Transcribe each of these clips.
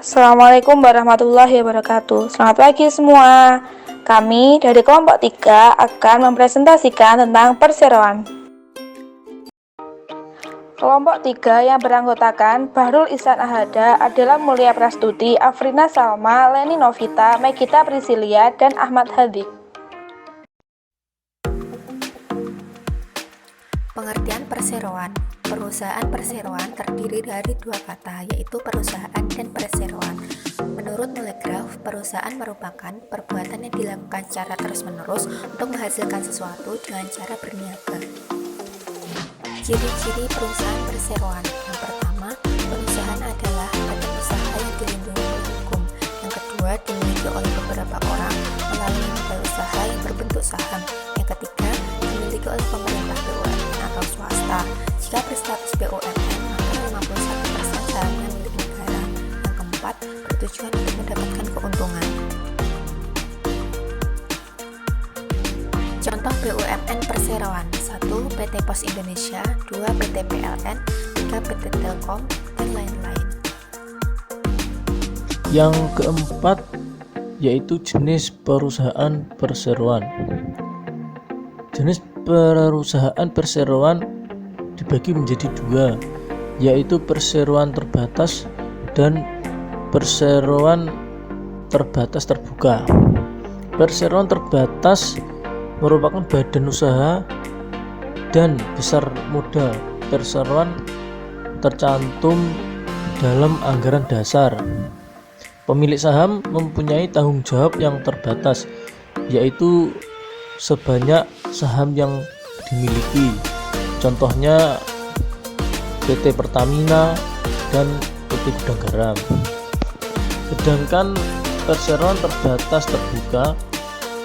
Assalamualaikum warahmatullahi wabarakatuh. Selamat pagi semua. Kami dari kelompok 3 akan mempresentasikan tentang perseroan. Kelompok 3 yang beranggotakan Bahrul Ihsan Ahada, Adela Mulia Prastuti, Afrina Salma, Leni Novita, Megita Priscilia, dan Ahmad Hadi. Pengertian perseroan. Perusahaan perseroan terdiri dari dua kata, yaitu perusahaan dan perseroan. Menurut Telegraph, perusahaan merupakan perbuatan yang dilakukan secara terus-menerus untuk menghasilkan sesuatu dengan cara berniaga. Ciri-ciri perusahaan perseroan. Yang pertama, perusahaan adalah badan usaha yang dilindungi oleh hukum. Yang kedua, dimiliki oleh beberapa orang melalui modal usaha yang berbentuk saham. Yang ketiga, dimiliki oleh pemerintah BUMN atau swasta. Jika berstatus BUMN, maka 51% sahamnya milik negara. Yang keempat, bertujuan untuk mendapatkan keuntungan. Contoh BUMN perseroan: 1. PT Pos Indonesia, 2. PT PLN, 3. PT Telkom, dan lain-lain. Yang keempat yaitu jenis perusahaan perseroan. Jenis perusahaan perseroan dibagi menjadi dua, yaitu perseroan terbatas dan perseroan terbatas terbuka. Perseroan terbatas merupakan badan usaha dan besar modal perseroan tercantum dalam anggaran dasar. Pemilik saham mempunyai tanggung jawab yang terbatas, yaitu sebanyak saham yang dimiliki. Contohnya PT Pertamina dan PT Gudang Garam. Sedangkan perseroan terbatas terbuka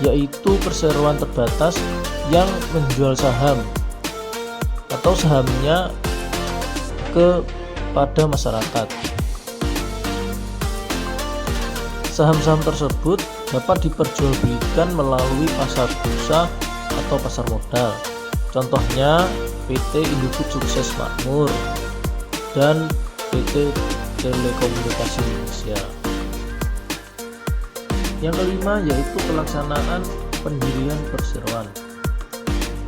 yaitu perseroan terbatas yang menjual saham atau sahamnya kepada masyarakat. Saham-saham tersebut dapat diperjualbelikan melalui pasar bursa atau pasar modal. Contohnya PT Indofood Sukses Makmur dan PT Telekomunikasi Indonesia. Yang kelima yaitu pelaksanaan pendirian perseroan.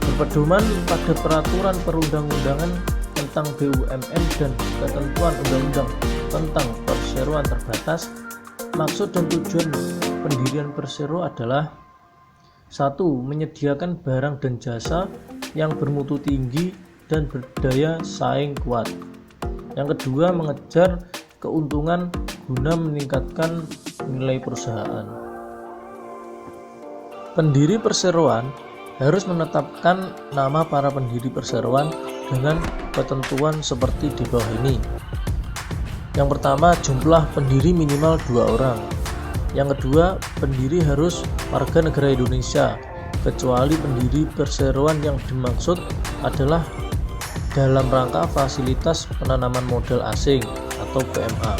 Berpedoman pada peraturan perundang-undangan tentang BUMN dan ketentuan undang-undang tentang perseroan terbatas, maksud dan tujuan pendirian persero adalah: 1. Menyediakan barang dan jasa yang bermutu tinggi dan berdaya saing kuat. Yang kedua, mengejar keuntungan guna meningkatkan nilai perusahaan. Pendiri perseroan harus menetapkan nama para pendiri perseroan dengan ketentuan seperti di bawah ini. Yang pertama, jumlah pendiri minimal 2 orang. Yang kedua, pendiri harus warga negara Indonesia, kecuali pendiri perseroan yang dimaksud adalah dalam rangka fasilitas penanaman modal asing atau PMA.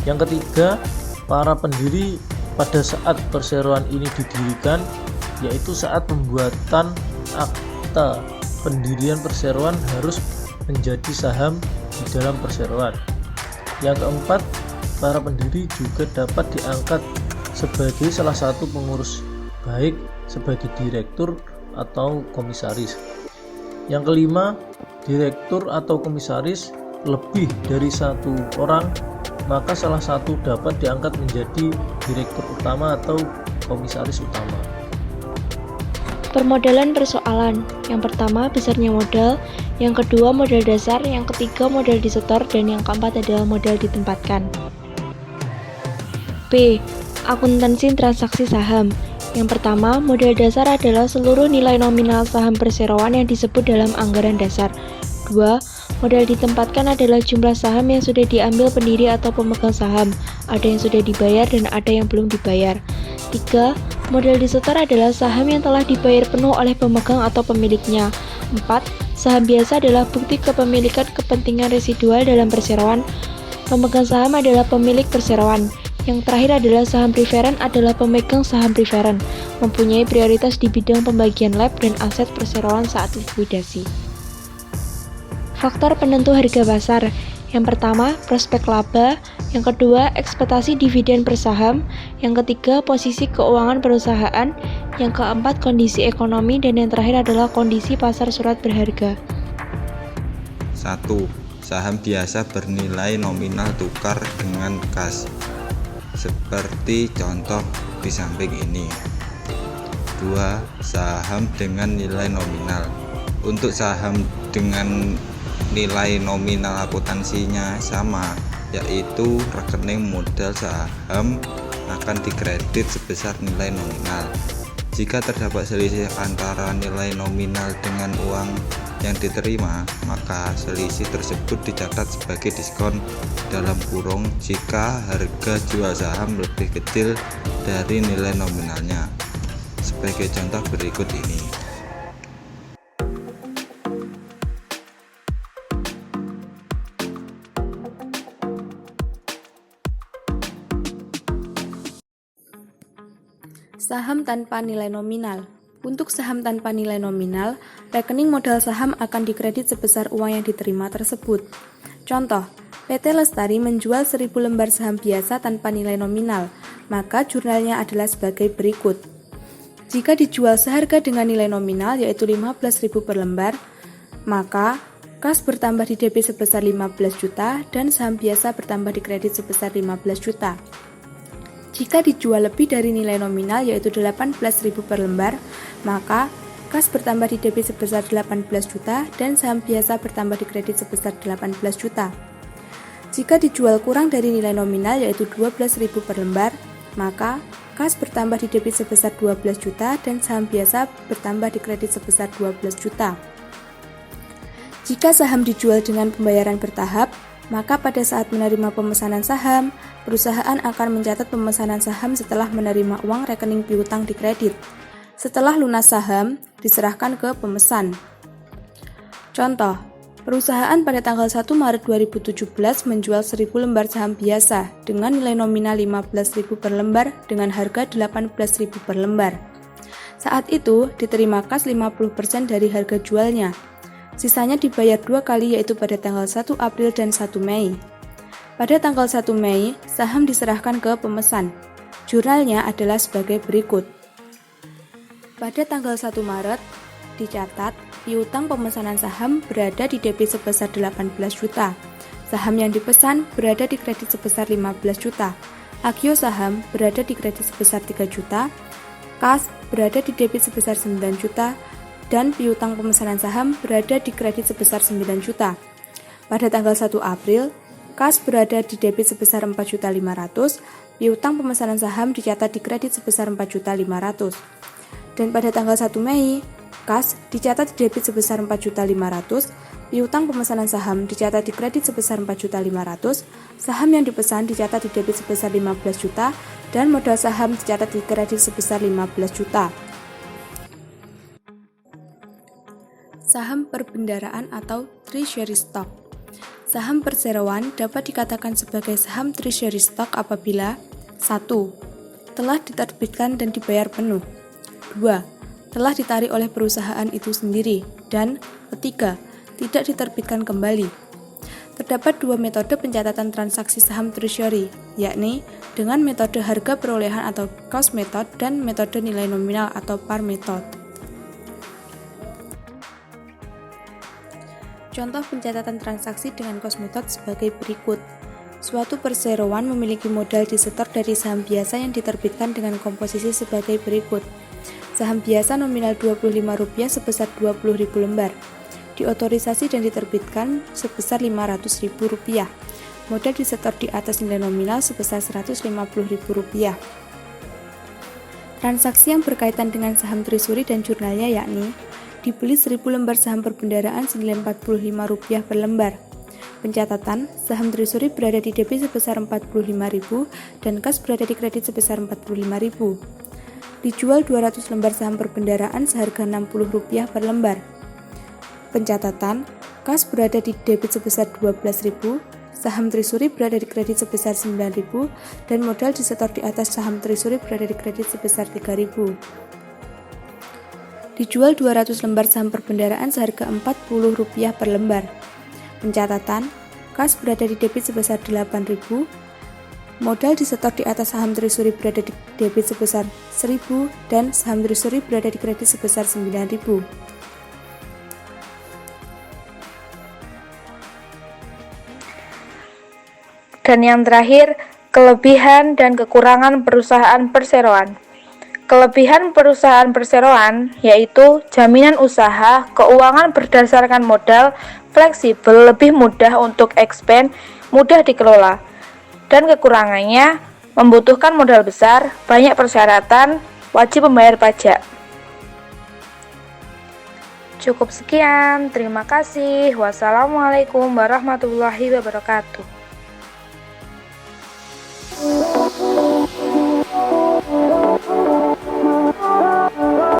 Yang ketiga, para pendiri pada saat perseroan ini didirikan, yaitu saat pembuatan akta pendirian perseroan harus menjadi saham di dalam perseroan. Yang keempat, para pendiri juga dapat diangkat sebagai salah satu pengurus, baik sebagai direktur atau komisaris. Yang kelima, direktur atau komisaris lebih dari 1 orang, maka salah satu dapat diangkat menjadi direktur utama atau komisaris utama. Permodalan persoalan. Yang pertama, besarnya modal. Yang kedua, modal dasar. Yang ketiga, modal disetor. Dan yang keempat adalah modal ditempatkan. B. Akuntansi transaksi saham. Yang pertama, modal dasar adalah seluruh nilai nominal saham perseroan yang disebut dalam anggaran dasar. 2. Modal ditempatkan adalah jumlah saham yang sudah diambil pendiri atau pemegang saham. Ada yang sudah dibayar dan ada yang belum dibayar. 3. Modal disetor adalah saham yang telah dibayar penuh oleh pemegang atau pemiliknya. 4. Saham biasa adalah bukti kepemilikan kepentingan residual dalam perseroan. Pemegang saham adalah pemilik perseroan. Yang terakhir adalah saham preferen adalah pemegang saham preferen, mempunyai prioritas di bidang pembagian lab dan aset perseroan saat likuidasi. Faktor penentu harga pasar. Yang pertama, prospek laba. Yang kedua, ekspektasi dividen per saham. Yang ketiga, posisi keuangan perusahaan. Yang keempat, kondisi ekonomi. Dan yang terakhir adalah kondisi pasar surat berharga. 1. Saham biasa bernilai nominal tukar dengan kas, seperti contoh di samping ini. 2. Saham dengan nilai nominal. Untuk saham dengan nilai nominal akuntansinya sama, yaitu rekening modal saham akan dikredit sebesar nilai nominal. Jika terdapat selisih antara nilai nominal dengan uang yang diterima, maka selisih tersebut dicatat sebagai diskon (jika harga jual saham lebih kecil dari nilai nominalnya. Sebagai contoh berikut ini. Saham tanpa nilai nominal. Untuk saham tanpa nilai nominal, rekening modal saham akan dikredit sebesar uang yang diterima tersebut. Contoh, PT Lestari menjual 1000 lembar saham biasa tanpa nilai nominal, maka jurnalnya adalah sebagai berikut. Jika dijual seharga dengan nilai nominal yaitu 15.000 per lembar, maka kas bertambah di DP sebesar 15 juta dan saham biasa bertambah di kredit sebesar 15 juta. Jika dijual lebih dari nilai nominal yaitu 18.000 per lembar, maka kas bertambah di DP sebesar 18 juta dan saham biasa bertambah di kredit sebesar 18 juta. Jika dijual kurang dari nilai nominal yaitu 12.000 per lembar, maka kas bertambah di DP sebesar 12 juta dan saham biasa bertambah di kredit sebesar 12 juta. Jika saham dijual dengan pembayaran bertahap, maka pada saat menerima pemesanan saham, perusahaan akan mencatat pemesanan saham setelah menerima uang rekening piutang di kredit. Setelah lunas saham, diserahkan ke pemesan. Contoh, perusahaan pada tanggal 1 Maret 2017 menjual 1000 lembar saham biasa dengan nilai nominal 15.000 per lembar dengan harga 18.000 per lembar. Saat itu, diterima kas 50% dari harga jualnya. Sisanya dibayar 2 kali yaitu pada tanggal 1 April dan 1 Mei. Pada tanggal 1 Mei, saham diserahkan ke pemesan. Jurnalnya adalah sebagai berikut. Pada tanggal 1 Maret, dicatat piutang pemesanan saham berada di DP sebesar 18 juta. Saham yang dipesan berada di kredit sebesar 15 juta. Agio saham berada di kredit sebesar 3 juta. Kas berada di DP sebesar 9 juta. Dan piutang pemesanan saham berada di kredit sebesar 9 juta. Pada tanggal 1 April, kas berada di DP sebesar 4.500.000, piutang pemesanan saham dicatat di kredit sebesar 4.500.000. Dan pada tanggal 1 Mei, kas dicatat di debit sebesar 4.500.000, piutang pemesanan saham dicatat di kredit sebesar 4.500.000, saham yang dipesan dicatat di debit sebesar 15 juta, dan modal saham dicatat di kredit sebesar 15 juta. Saham perbendaraan atau treasury stock. Saham perseroan dapat dikatakan sebagai saham treasury stock apabila 1. Telah diterbitkan dan dibayar penuh. 2. Telah ditarik oleh perusahaan itu sendiri. Dan ketiga, tidak diterbitkan kembali. Terdapat 2 metode pencatatan transaksi saham treasury, yakni dengan metode harga perolehan atau cost method dan metode nilai nominal atau par method. Contoh pencatatan transaksi dengan cost method sebagai berikut. Suatu perseroan memiliki modal disetor dari saham biasa yang diterbitkan dengan komposisi sebagai berikut. Saham biasa nominal Rp25 sebesar 20.000 lembar. Diotorisasi dan diterbitkan sebesar Rp500.000. Modal disetor di atas nilai nominal sebesar Rp150.000. Transaksi yang berkaitan dengan saham treasury dan jurnalnya yakni dibeli 1000 lembar saham perbendaraan senilai Rp45 per lembar. Pencatatan, saham treasury berada di DP sebesar Rp45.000 dan kas berada di kredit sebesar Rp45.000. Dijual 200 lembar saham perbendaraan seharga Rp60 per lembar. Pencatatan, kas berada di debit sebesar Rp12.000, saham treasury berada di kredit sebesar Rp9.000, dan modal disetor di atas saham treasury berada di kredit sebesar Rp3.000. Dijual 200 lembar saham perbendaraan seharga Rp40 per lembar. Pencatatan, kas berada di debit sebesar 8.000, modal disetor di atas saham treasury berada di debit sebesar 1.000 dan saham treasury berada di kredit sebesar 9.000. Dan yang terakhir, kelebihan dan kekurangan perusahaan perseroan. Kelebihan perusahaan perseroan yaitu jaminan usaha, keuangan berdasarkan modal, fleksibel, lebih mudah untuk expand, mudah dikelola. Dan kekurangannya membutuhkan modal besar, banyak persyaratan, wajib membayar pajak. Cukup sekian, terima kasih. Wassalamualaikum warahmatullahi wabarakatuh.